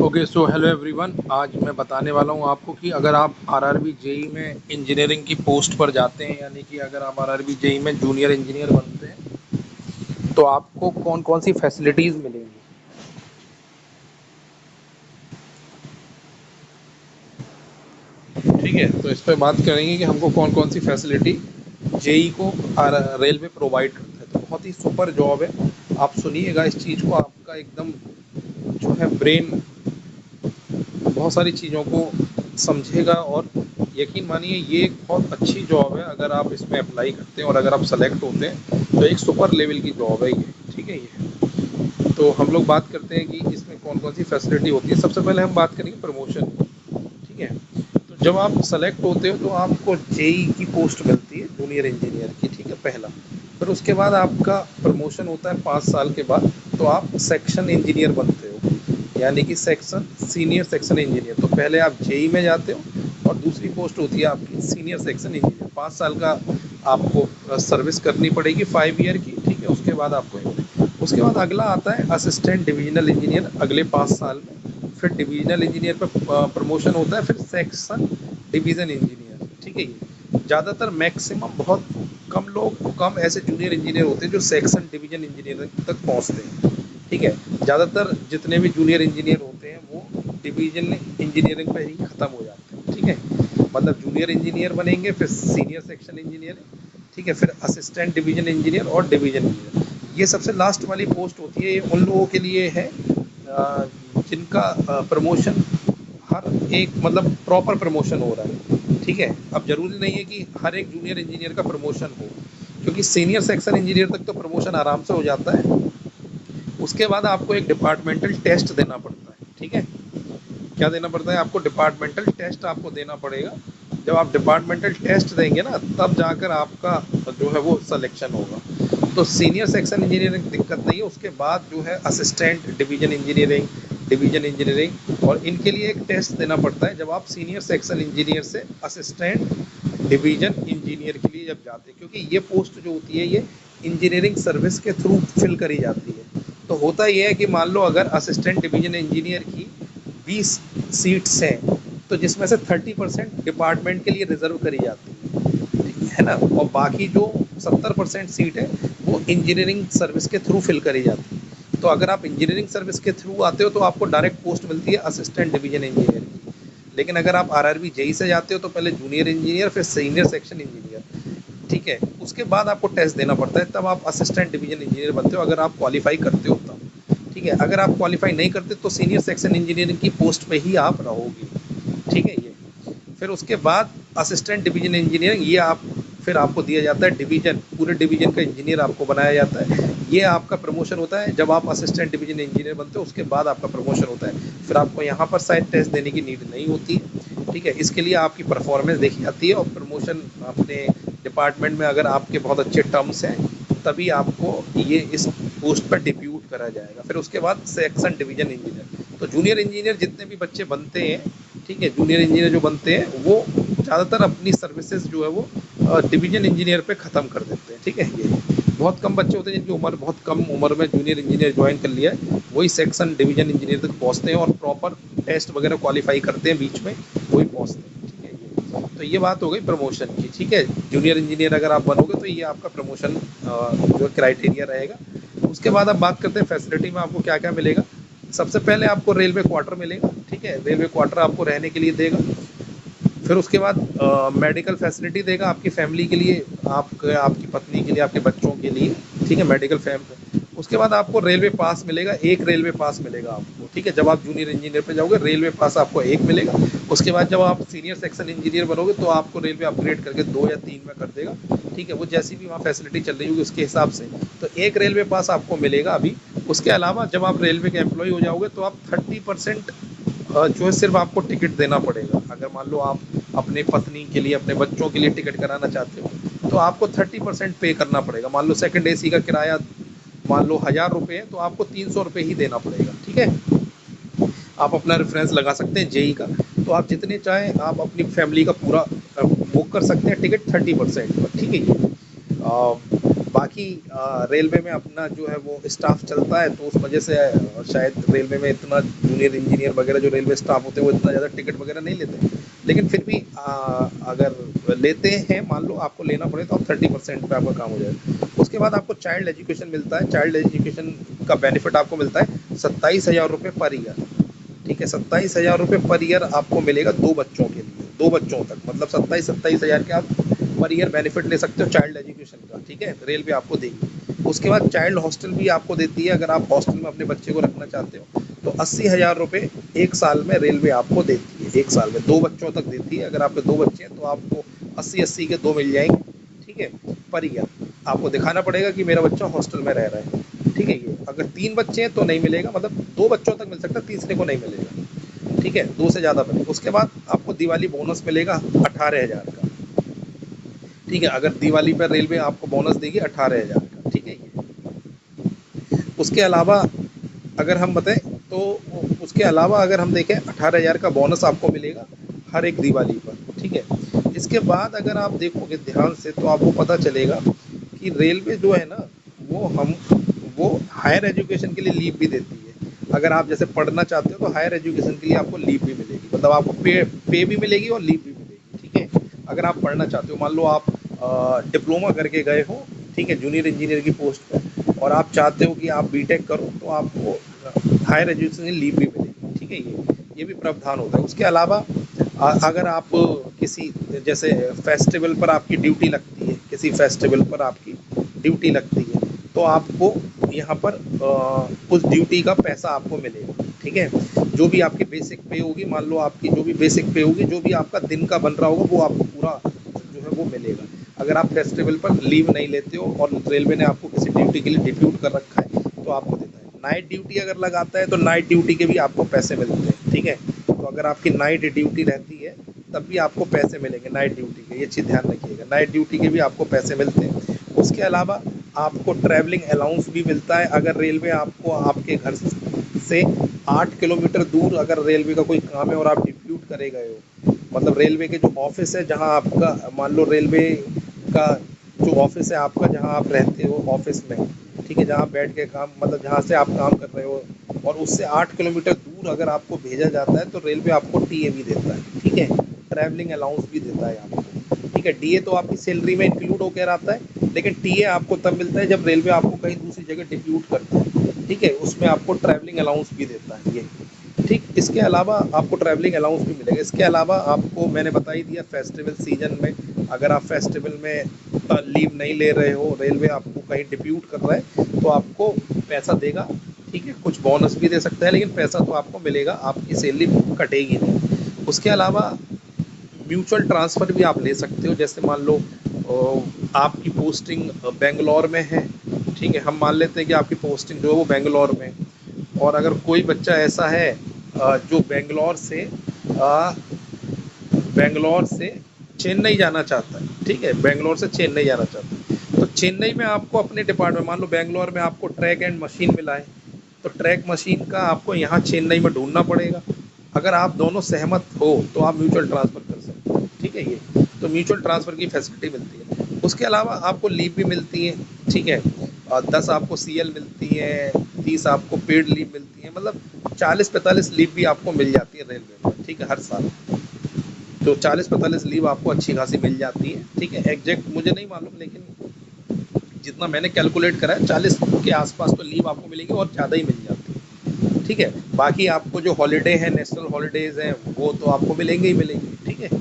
Okay so hello everyone. आज मैं बताने वाला हूँ आपको कि अगर आप आरआरबी जेई में इंजीनियरिंग की पोस्ट पर जाते हैं, यानी कि अगर आप आरआरबी जेई में जूनियर इंजीनियर बनते हैं तो आपको कौन कौन सी फैसिलिटीज़ मिलेंगी। ठीक है, तो इस पर बात करेंगे कि हमको कौन कौन सी फैसिलिटी जेई को रेलवे प्रोवाइड करता है। तो बहुत ही सुपर जॉब है, आप सुनिएगा इस चीज़ को, आपका एकदम जो है ब्रेन बहुत सारी चीज़ों को समझेगा। और यकीन मानिए ये एक बहुत अच्छी जॉब है। अगर आप इसमें अप्लाई करते हैं और अगर आप सेलेक्ट होते हैं तो एक सुपर लेवल की जॉब है ये। ठीक है, ये तो हम लोग बात करते हैं कि इसमें कौन कौन सी फैसिलिटी होती है। सबसे पहले हम बात करेंगे प्रमोशन। ठीक है, तो जब आप सेलेक्ट होते हो तो आपको जेई की पोस्ट मिलती है जूनियर इंजीनियर की। ठीक है, पहला। फिर उसके बाद आपका प्रमोशन होता है 5 साल के बाद, तो आप सेक्शन इंजीनियर बनते हो, यानी कि सेक्शन सीनियर सेक्शन इंजीनियर। तो पहले आप जेई में जाते हो और दूसरी पोस्ट होती है आपकी सीनियर सेक्शन इंजीनियर। 5 साल का आपको सर्विस करनी पड़ेगी, 5 ईयर की। ठीक है, उसके बाद आपको उसके बाद अगला आता है असिस्टेंट डिविजनल इंजीनियर अगले 5 साल में। फिर डिविजनल इंजीनियर पर प्रमोशन होता है, फिर सेक्शन डिवीज़न इंजीनियर। ठीक है, ये ज़्यादातर मैक्सिमम बहुत कम ऐसे जूनियर इंजीनियर होते हैं जो सेक्शन डिवीजन इंजीनियर तक पहुंचते हैं। ठीक है, ज़्यादातर जितने भी जूनियर इंजीनियर होते हैं वो डिवीजन इंजीनियरिंग पर ही ख़त्म हो जाते हैं। ठीक है, मतलब जूनियर इंजीनियर बनेंगे, फिर सीनियर सेक्शन इंजीनियर, ठीक है, फिर असिस्टेंट डिवीजन इंजीनियर और डिवीजन इंजीनियर। ये सबसे लास्ट वाली पोस्ट होती है, ये उन लोगों के लिए है जिनका प्रमोशन हर एक मतलब प्रॉपर प्रमोशन हो रहा है। ठीक है, अब ज़रूरी नहीं है कि हर एक जूनियर इंजीनियर का प्रमोशन हो, क्योंकि सीनियर सेक्शन इंजीनियर तक तो प्रमोशन आराम से हो जाता है। उसके बाद आपको एक डिपार्टमेंटल टेस्ट देना पड़ता है। ठीक है, क्या देना पड़ता है आपको? डिपार्टमेंटल टेस्ट आपको देना पड़ेगा। जब आप डिपार्टमेंटल टेस्ट देंगे ना, तब जाकर आपका जो है वो सिलेक्शन होगा। तो सीनियर सेक्शन इंजीनियरिंग दिक्कत नहीं है, उसके बाद जो है assistant division engineering, division engineering, और इनके लिए एक टेस्ट देना पड़ता है जब आप सीनियर सेक्शन इंजीनियर से असिस्टेंट डिवीजन इंजीनियर के लिए जब जाते हैं, क्योंकि ये पोस्ट जो होती है ये इंजीनियरिंग सर्विस के थ्रू फिल करी जाती है। तो होता ये है कि मान लो अगर असिस्टेंट डिवीजन इंजीनियर की 20 सीट्स हैं, तो जिसमें से 30% डिपार्टमेंट के लिए रिजर्व करी जाती है ना, और बाकी जो 70% सीट है वो इंजीनियरिंग सर्विस के थ्रू फिल करी जाती है। तो अगर आप इंजीनियरिंग सर्विस के थ्रू आते हो तो आपको डायरेक्ट पोस्ट मिलती है असिस्टेंट डिवीजन इंजीनियर की। लेकिन अगर आप आरआरबी जेई से जाते हो तो पहले जूनियर इंजीनियर, फिर सीनियर सेक्शन इंजीनियर। ठीक है, उसके बाद आपको टेस्ट देना पड़ता है, तब आप असिस्टेंट डिवीजन इंजीनियर बनते हो, अगर आप क्वालिफाई करते हो तब। ठीक है, अगर आप क्वालिफाई नहीं करते तो सीनियर सेक्शन इंजीनियरिंग की पोस्ट पे ही आप रहोगे। ठीक है, ये फिर उसके बाद असिस्टेंट डिवीजन इंजीनियरिंग, ये आप फिर आपको दिया जाता है डिवीजन, पूरे डिवीजन का इंजीनियर आपको बनाया जाता है। ये आपका प्रमोशन होता है जब आप असिस्टेंट डिवीजन इंजीनियर बनते हो, उसके बाद आपका प्रमोशन होता है। फिर आपको यहाँ पर शायद टेस्ट देने की नीड नहीं होती है। ठीक है, इसके लिए आपकी परफॉर्मेंस देखी जाती है, और प्रमोशन अपने डिपार्टमेंट में अगर आपके बहुत अच्छे टर्म्स हैं तभी आपको ये इस पोस्ट पर डिप्यूट करा जाएगा। फिर उसके बाद सेक्शन डिवीजन इंजीनियर। तो जूनियर इंजीनियर जितने भी बच्चे बनते हैं, ठीक है, जूनियर इंजीनियर जो बनते हैं वो ज़्यादातर अपनी सर्विसेज जो है वो डिवीजन इंजीनियर पे ख़त्म कर देते हैं। ठीक है, ये बहुत कम बच्चे होते हैं जिनकी उम्र बहुत कम उम्र में जूनियर इंजीनियर ज्वाइन कर लिया है, वही सेक्शन डिवीजन इंजीनियर तक पहुँचते हैं और प्रॉपर टेस्ट वगैरह क्वालिफाई करते हैं बीच में, वही पहुँचते हैं। ठीक है, ये तो ये बात हो गई प्रमोशन की। ठीक है, जूनियर इंजीनियर अगर आप बनोगे तो ये आपका प्रमोशन जो क्राइटेरिया रहेगा। उसके बाद आप बात करते हैं फैसिलिटी में आपको क्या क्या मिलेगा। सबसे पहले आपको रेलवे क्वार्टर मिलेगा। ठीक है, रेलवे क्वार्टर आपको रहने के लिए देगा। फिर उसके बाद मेडिकल फैसिलिटी देगा आपकी फैमिली के लिए, आपकी पत्नी के लिए, आपके बच्चों के लिए। ठीक है, मेडिकल फैम। उसके बाद आपको रेलवे पास मिलेगा, एक रेलवे पास मिलेगा आपको। ठीक है, जब आप जूनियर इंजीनियर पे जाओगे रेलवे पास आपको एक मिलेगा। उसके बाद जब आप सीनियर सेक्शन इंजीनियर बनोगे तो आपको रेलवे अपग्रेड करके 2 या 3 में कर देगा। ठीक है, वो जैसी भी वहाँ फैसिलिटी चल रही होगी उसके हिसाब से। तो एक रेलवे पास आपको मिलेगा अभी। उसके अलावा जब आप रेलवे के एम्प्लॉय हो जाओगे तो आप 30% जो है सिर्फ आपको टिकट देना पड़ेगा। अगर मान लो आप अपने पत्नी के लिए, अपने बच्चों के लिए टिकट कराना चाहते हो तो आपको 30% पे करना पड़ेगा। मान लो सेकंड एसी का किराया मान लो 1000 रुपये है तो आपको 300 रुपये ही देना पड़ेगा। ठीक है, आप अपना रेफरेंस लगा सकते हैं जेई का। तो आप जितने चाहें आप अपनी फैमिली का पूरा बुक कर सकते हैं टिकट 30% पर। ठीक है, ये बाकी रेलवे में अपना जो है वो स्टाफ चलता है, तो उस वजह से शायद रेलवे में इतना जूनियर इंजीनियर वगैरह जो रेलवे स्टाफ होते हैं वो इतना ज़्यादा टिकट वगैरह नहीं लेते, लेकिन फिर भी अगर लेते हैं, मान लो आपको लेना पड़े तो आप 30% पे आपका काम हो जाएगा। उसके बाद आपको चाइल्ड एजुकेशन मिलता है। चाइल्ड एजुकेशन का बेनिफिट आपको मिलता है 27,000 रुपये पर ईयर। ठीक है, 27,000 रुपये पर ईयर आपको मिलेगा 2 बच्चों के लिए, 2 बच्चों तक, मतलब 27,000 के आप पर ईयर बेनिफिट ले सकते हो चाइल्ड एजुकेशन का। ठीक है, रेलवे आपको देगी। उसके बाद चाइल्ड हॉस्टल भी आपको देती है। अगर आप हॉस्टल में अपने बच्चे को रखना चाहते हो तो 80,000 रुपये एक साल में रेलवे आपको देती है। एक साल में 2 बच्चों तक देती है। अगर आपके 2 बच्चे हैं तो आपको 80-80 के 2 मिल जाएंगे। ठीक है, पर ईयर आपको दिखाना पड़ेगा कि मेरा बच्चा हॉस्टल में रह रहा है। ठीक है, ये अगर 3 बच्चे हैं तो नहीं मिलेगा, मतलब 2 बच्चों तक मिल सकता है, तीसरे को नहीं मिलेगा। ठीक है, 2 से ज़्यादा मिलेगा। उसके बाद आपको दिवाली बोनस मिलेगा 18,000 का। ठीक है, अगर दिवाली पर रेलवे आपको बोनस देगी 18,000 का। ठीक है, ये उसके अलावा अगर हम बताएं तो उसके अलावा अगर हम देखें 18,000 का बोनस आपको मिलेगा हर एक दिवाली पर। ठीक है, इसके बाद अगर आप देखोगे ध्यान से तो आपको पता चलेगा कि रेलवे जो है ना वो हायर एजुकेशन के लिए लीव भी देती है। अगर आप जैसे पढ़ना चाहते हो तो हायर एजुकेशन के लिए आपको लीव भी मिलेगी, मतलब आपको पे भी मिलेगी और लीव भी मिलेगी। ठीक है, अगर आप पढ़ना चाहते हो, मान लो आप डिप्लोमा करके गए हो, ठीक है, जूनियर इंजीनियर की पोस्ट पर, और आप चाहते हो कि आप बीटेक करो तो आपको हायर एजुकेशन लीव भी मिलेगी। ठीक है, ये भी प्रावधान होता है। उसके अलावा अगर आप किसी जैसे फेस्टिवल पर आपकी ड्यूटी लगती है, किसी फेस्टिवल पर आपकी ड्यूटी लगती है तो आपको यहाँ पर उस ड्यूटी का पैसा आपको मिलेगा। ठीक है, जो भी आपकी बेसिक पे होगी, मान लो आपकी जो भी बेसिक पे होगी, जो भी आपका दिन का बन रहा होगा वो आपको पूरा जो है वो मिलेगा। अगर आप फेस्टिवल पर लीव नहीं लेते हो और रेलवे ने आपको किसी ड्यूटी के लिए डिप्यूट कर रखा है तो आपको देता है। नाइट ड्यूटी अगर लगाता है तो नाइट ड्यूटी के भी आपको पैसे मिलते हैं। ठीक है, तो अगर आपकी नाइट ड्यूटी रहती है तब भी आपको पैसे मिलेंगे नाइट ड्यूटी के, ये चीज़ ध्यान रखिएगा, नाइट ड्यूटी के भी आपको पैसे मिलते हैं। उसके अलावा आपको ट्रैवलिंग अलाउंस भी मिलता है। अगर रेलवे आपको आपके घर से 8 किलोमीटर दूर अगर रेलवे का कोई काम है और आप डिप्यूट करे गए हो, मतलब रेलवे के जो ऑफिस है जहां आपका, मान लो रेलवे का जो ऑफिस है आपका जहां आप रहते हो ऑफिस में, ठीक है, जहां बैठ के काम, मतलब जहां से आप काम कर रहे हो, और उससे 8 किलोमीटर दूर अगर आपको भेजा जाता है तो रेलवे आपको टीए भी देता है। ठीक है, ट्रैवलिंग अलाउंस भी देता है आपको। ठीक है, डीए तो आपकी सैलरी में इंक्लूड होकर आता है, लेकिन टीए आपको तब मिलता है जब रेलवे आपको कहीं दूसरी जगह डिप्यूट करता है। ठीक है, उसमें आपको ट्रैवलिंग अलाउंस भी देता है ये। ठीक, इसके अलावा आपको ट्रैवलिंग अलाउंस भी मिलेगा। इसके अलावा आपको मैंने बता ही दिया, फेस्टिवल सीजन में अगर आप फेस्टिवल में लीव नहीं ले रहे हो, रेलवे आपको कहीं डिप्यूट कर रहा है तो आपको पैसा देगा। ठीक है, कुछ बोनस भी दे सकता है, लेकिन पैसा तो आपको मिलेगा, आपकी सैलरी कटेगी नहीं। उसके अलावा म्यूचुअल ट्रांसफ़र भी आप ले सकते हो। जैसे मान लो आपकी पोस्टिंग बेंगलोर में है। ठीक है, हम मान लेते हैं कि आपकी पोस्टिंग जो है वो बेंगलोर में, और अगर कोई बच्चा ऐसा है जो बेंगलोर से चेन्नई जाना चाहता है। ठीक है, बेंगलोर से चेन्नई जाना चाहता है तो चेन्नई में आपको अपने डिपार्टमेंट, मान लो बेंगलोर में आपको ट्रैक एंड मशीन मिला है तो ट्रैक मशीन का आपको यहाँ चेन्नई में ढूंढना पड़ेगा। अगर आप दोनों सहमत हो तो आप म्यूचुअल ट्रांसफ़र कर सकते हो। ठीक है, ये तो म्यूचुअल ट्रांसफ़र की फैसिलिटी मिलती है। उसके अलावा आपको लीव भी मिलती है। ठीक है, 10 आपको सीएल मिलती है, 30 आपको पेड लीव मिलती है, मतलब 40-45 लीव भी आपको मिल जाती है रेलवे में। ठीक है, हर साल तो 40-45 लीव आपको अच्छी खासी मिल जाती है। ठीक है, एग्जैक्ट मुझे नहीं मालूम, लेकिन जितना मैंने कैलकुलेट करा है 40 के आसपास तो लीव आपको मिलेगी और ज़्यादा ही मिल जाती है। ठीक है, बाकी आपको जो हॉलीडे हैं, नेशनल हॉलीडेज़ हैं, वो तो आपको मिलेंगे ही मिलेंगे। ठीक है,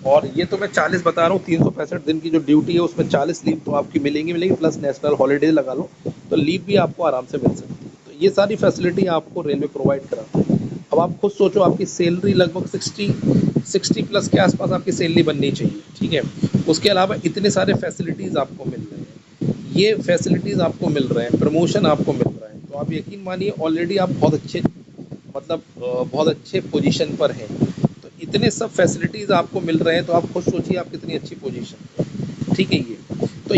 और ये तो मैं 40 बता रहा हूँ, 365 दिन की जो ड्यूटी है उसमें 40 लीव तो आपकी मिलेंगी मिलेंगी, प्लस नेशनल हॉलीडेज लगा लो तो लीव भी आपको आराम से मिल सकती है। तो ये सारी फैसिलिटी आपको रेलवे प्रोवाइड कराता है। अब आप खुद सोचो, आपकी सैलरी लगभग 60 प्लस के आसपास आपकी सैलरी बननी चाहिए। ठीक है, उसके अलावा इतने सारे फैसिलिटीज़ आपको मिल रहे हैं, ये फैसिलिटीज़ आपको मिल रहे हैं, प्रमोशन आपको मिल रहा है, तो आप यकीन मानिए ऑलरेडी आप बहुत अच्छे, मतलब बहुत अच्छे पोजीशन पर हैं। तो इतने सब फैसिलिटीज़ आपको मिल रहे हैं तो आप खुद सोचिए आप कितनी अच्छी पोजीशन पे हैं। ठीक है,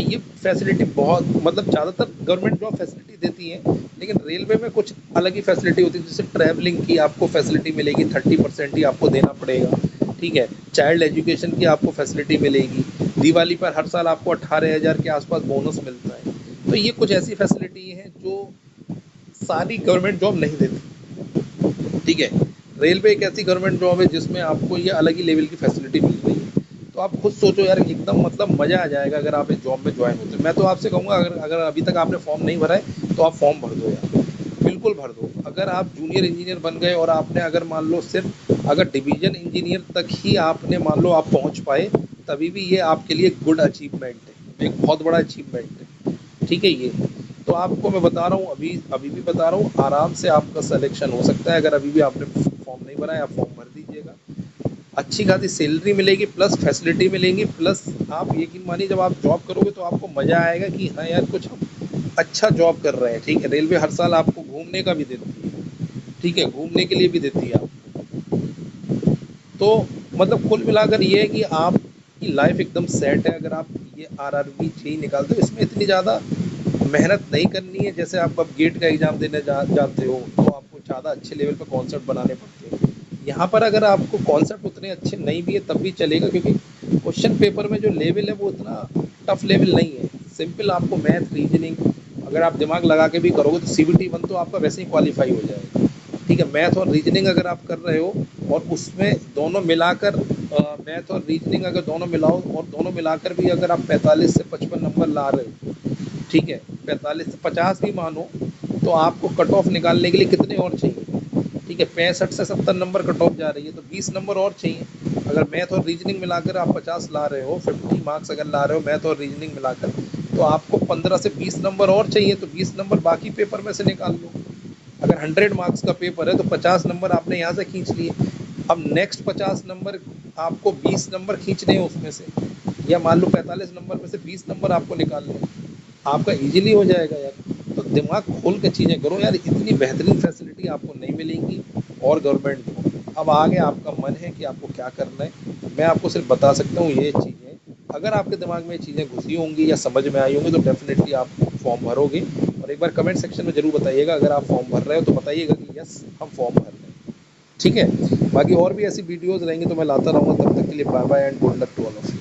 ये फैसिलिटी बहुत, मतलब ज़्यादातर गवर्नमेंट जॉब फैसिलिटी देती है, लेकिन रेलवे में कुछ अलग ही फैसिलिटी होती है। जैसे ट्रैवलिंग की आपको फैसिलिटी मिलेगी, 30% ही आपको देना पड़ेगा। ठीक है, चाइल्ड एजुकेशन की आपको फैसिलिटी मिलेगी, दिवाली पर हर साल आपको 18,000 के आसपास बोनस मिलता है। तो ये कुछ ऐसी फैसिलिटी हैं जो सारी गवर्नमेंट जॉब नहीं देती, ठीक है। रेलवे एक ऐसी गवर्नमेंट जॉब है जिसमें आपको ये अलग ही लेवल की फैसिलिटी मिल रही है। तो आप खुद सोचो यार, एकदम मतलब मज़ा आ जाएगा अगर आप इस जॉब में ज्वाइन होते। मैं तो आपसे कहूँगा, अगर अगर अभी तक आपने फॉर्म नहीं भरा है तो आप फॉर्म भर दो यार, बिल्कुल भर दो। अगर आप जूनियर इंजीनियर बन गए और आपने अगर मान लो सिर्फ अगर डिवीजन इंजीनियर तक ही आपने मान लो आप पहुँच पाए, तभी भी ये आपके लिए गुड अचीवमेंट है, एक बहुत बड़ा अचीवमेंट है, ठीक है। ये तो आपको मैं बता रहा हूँ, अभी अभी भी बता रहा हूँ, आराम से आपका सिलेक्शन हो सकता है। अगर अभी भी आपने फॉर्म नहीं भरा है, आप फॉर्म भर दीजिएगा। अच्छी खासी सैलरी मिलेगी, प्लस फैसिलिटी मिलेंगी, प्लस आप यकीन मानिए जब आप जॉब करोगे तो आपको मज़ा आएगा कि हाँ यार, कुछ हम अच्छा जॉब कर रहे हैं, ठीक है। रेलवे हर साल आपको घूमने का भी देती है, ठीक है, घूमने के लिए भी देती है आपको। तो मतलब कुल मिलाकर ये है कि आपकी लाइफ एकदम सेट है अगर आप ये आरआरबी जेईई निकालते हो। इसमें इतनी ज़्यादा मेहनत नहीं करनी है। जैसे आप अब गेट का एग्ज़ाम देने जाते हो तो आपको ज़्यादा अच्छे लेवल पर कॉन्सेप्ट बनाने पड़ते हैं। यहाँ पर अगर आपको कॉन्सेप्ट उतने अच्छे नहीं भी है तब भी चलेगा, क्योंकि क्वेश्चन पेपर में जो लेवल है वो उतना टफ लेवल नहीं है। सिंपल आपको मैथ रीजनिंग अगर आप दिमाग लगा के भी करोगे तो सीबीटी 1 तो आपका वैसे ही क्वालिफाई हो जाएगा, ठीक है। मैथ और रीजनिंग अगर आप कर रहे हो और उसमें दोनों मिलाकर मैथ और रीजनिंग अगर दोनों मिलाओ और दोनों मिलाकर भी अगर आप 45 से 55 नंबर ला रहे हो, ठीक है, 45 से 50 भी मानो, तो आपको कट ऑफ निकालने के लिए कितने और चाहिए, ठीक है। 65 से 70 नंबर कट ऑफ जा रही है तो 20 नंबर और चाहिए। अगर मैथ और रीजनिंग मिलाकर आप 50 ला रहे हो, 50 मार्क्स अगर ला रहे हो मैथ और रीजनिंग मिलाकर, तो आपको 15 से 20 नंबर और चाहिए। तो 20 नंबर बाकी पेपर में से निकाल लो। अगर 100 मार्क्स का पेपर है तो 50 नंबर आपने यहाँ से खींच लिए। अब नेक्स्ट 50 नंबर आपको 20 नंबर खींचने हैं उसमें से, या मान लो 45 नंबर में से 20 नंबर आपको निकालने हैं, आपका इजीली हो जाएगा यार। तो दिमाग खोल के चीज़ें करो यार, इतनी बेहतरीन फैसिलिटी आपको नहीं मिलेंगी और गवर्नमेंट को। अब आगे आपका मन है कि आपको क्या करना है, मैं आपको सिर्फ बता सकता हूँ ये चीज़ें। अगर आपके दिमाग में ये चीज़ें घुसी होंगी या समझ में आई होंगी तो डेफिनेटली आप फॉर्म भरोगे। और एक बार कमेंट सेक्शन में ज़रूर बताइएगा, अगर आप फॉर्म भर रहे हो तो बताइएगा कि यस हम फॉर्म भर रहे हैं, ठीक है। बाकी और भी ऐसी वीडियोज़ रहेंगी तो मैं लाता रहूँगा। तब तक के लिए bye bye and good luck to all of you.